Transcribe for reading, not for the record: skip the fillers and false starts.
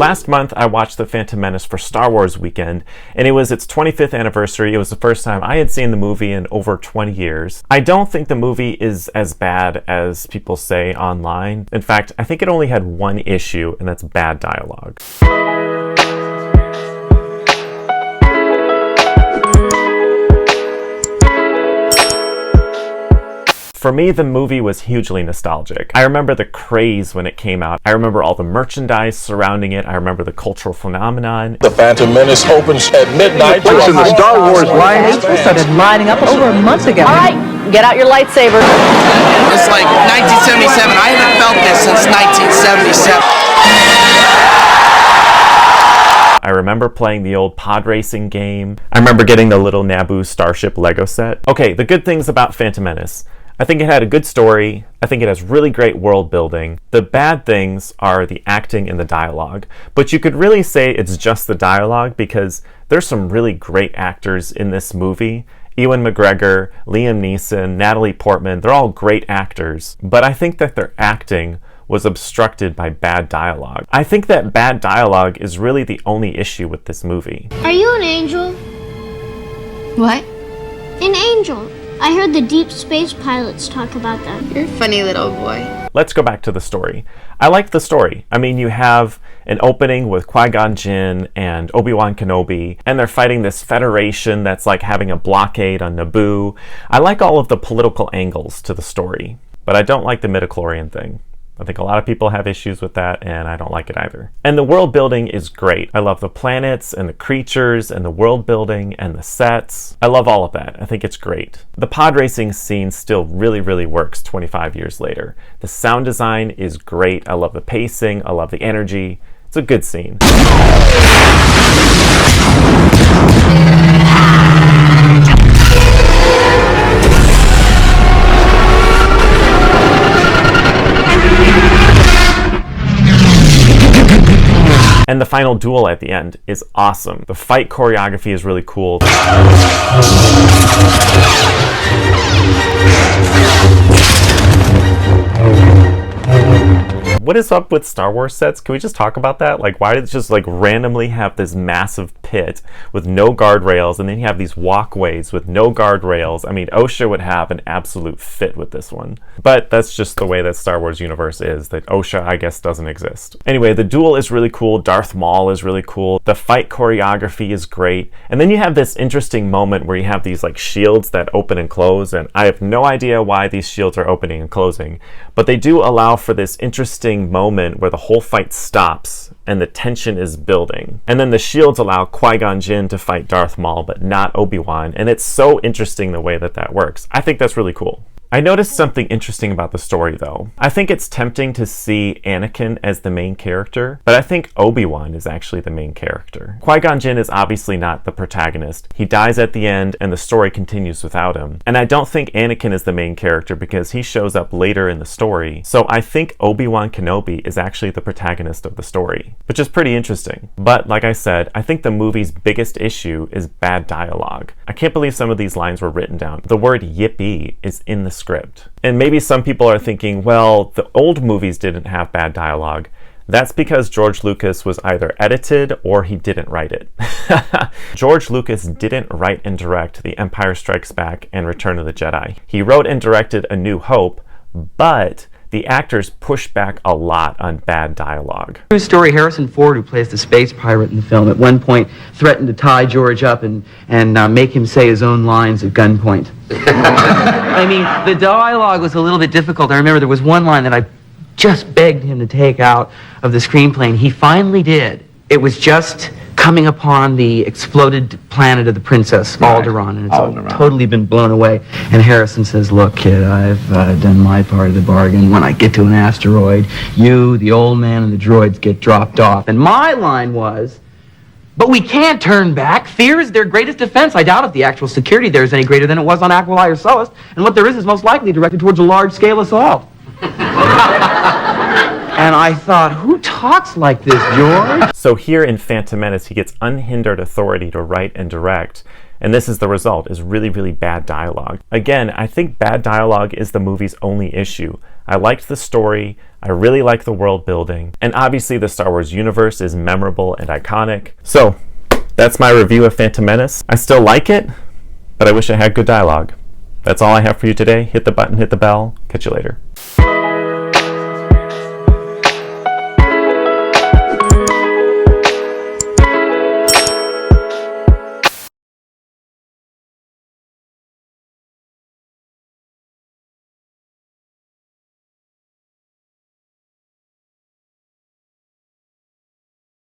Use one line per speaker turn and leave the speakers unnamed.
Last month, I watched The Phantom Menace for Star Wars weekend, and it was its 25th anniversary. It was the first time I had seen the movie in over 20 years. I don't think the movie is as bad as people say online. In fact, I think it only had one issue, and that's bad dialogue. For me, the movie was hugely nostalgic. I remember the craze when it came out. I remember all the merchandise surrounding it. I remember the cultural phenomenon.
The Phantom Menace opens at midnight.
Place in the Star Wars line.
People started lining up over a month ago.
All right, get out your lightsaber.
It's like 1977. I haven't felt this since 1977.
I remember playing the old pod racing game. I remember getting the little Naboo Starship Lego set. Okay, the good things about Phantom Menace. I think it had a good story. I think it has really great world building. The bad things are the acting and the dialogue. But you could really say it's just the dialogue because there's some really great actors in this movie. Ewan McGregor, Liam Neeson, Natalie Portman, they're all great actors. But I think that their acting was obstructed by bad dialogue. I think that bad dialogue is really the only issue with this movie.
Are you an angel?
What?
An angel. I heard the deep space pilots talk about that.
You're a funny little boy.
Let's go back to the story. I like the story. I mean, you have an opening with Qui-Gon Jinn and Obi-Wan Kenobi, and they're fighting this Federation that's like having a blockade on Naboo. I like all of the political angles to the story, but I don't like the midichlorian thing. I think a lot of people have issues with that, and I don't like it either. And the world building is great. I love the planets and the creatures and the world building and the sets. I love all of that. I think it's great. The pod racing scene still really works 25 years later. The sound design is great. I love the pacing. I love the energy. It's a good scene. And the final duel at the end is awesome. The fight choreography is really cool. What is up with Star Wars sets? Can we just talk about that? Like, why did it just like randomly have this massive pit with no guardrails, and then you have these walkways with no guardrails? I mean, OSHA would have an absolute fit with this one. But that's just the way that Star Wars universe is, that OSHA, I guess, doesn't exist. Anyway, the duel is really cool. Darth Maul is really cool. The fight choreography is great. And then you have this interesting moment where you have these like shields that open and close, and I have no idea why these shields are opening and closing, but they do allow for this interesting moment where the whole fight stops and the tension is building. And then the shields allow Qui-Gon Jinn to fight Darth Maul, but not Obi-Wan. And it's so interesting the way that that works. I think that's really cool. I noticed something interesting about the story, though. I think it's tempting to see Anakin as the main character, but I think Obi-Wan is actually the main character. Qui-Gon Jinn is obviously not the protagonist. He dies at the end, and the story continues without him. And I don't think Anakin is the main character because he shows up later in the story. So I think Obi-Wan Kenobi is actually the protagonist of the story, which is pretty interesting. But like I said, I think the movie's biggest issue is bad dialogue. I can't believe some of these lines were written down. The word yippee is in the script. And maybe some people are thinking, well, the old movies didn't have bad dialogue. That's because George Lucas was either edited or he didn't write it. George Lucas didn't write and direct The Empire Strikes Back and Return of the Jedi. He wrote and directed A New Hope, but the actors push back a lot on bad dialogue.
True story, Harrison Ford, who plays the space pirate in the film, at one point threatened to tie George up and make him say his own lines at gunpoint. I mean, the dialogue was a little bit difficult. I remember there was one line that I just begged him to take out of the screenplay, and he finally did. It was just coming upon the exploded planet of the princess, Alderaan, and it's totally been blown away. And Harrison says, look, kid, I've done my part of the bargain. When I get to an asteroid, you, the old man, and the droids get dropped off. And my line was, but we can't turn back. Fear is their greatest defense. I doubt if the actual security there is any greater than it was on Aquilai or Sullust, and what there is most likely directed towards a large-scale assault. And I thought, who talks like this, George?
So here in Phantom Menace, he gets unhindered authority to write and direct, And this is the result, is really, really bad dialogue. Again, I think bad dialogue is the movie's only issue. I liked the story, I really like the world building, and obviously the Star Wars universe is memorable and iconic. So, that's my review of Phantom Menace. I still like it, but I wish it had good dialogue. That's all I have for you today. Hit the button, hit the bell. Catch you later.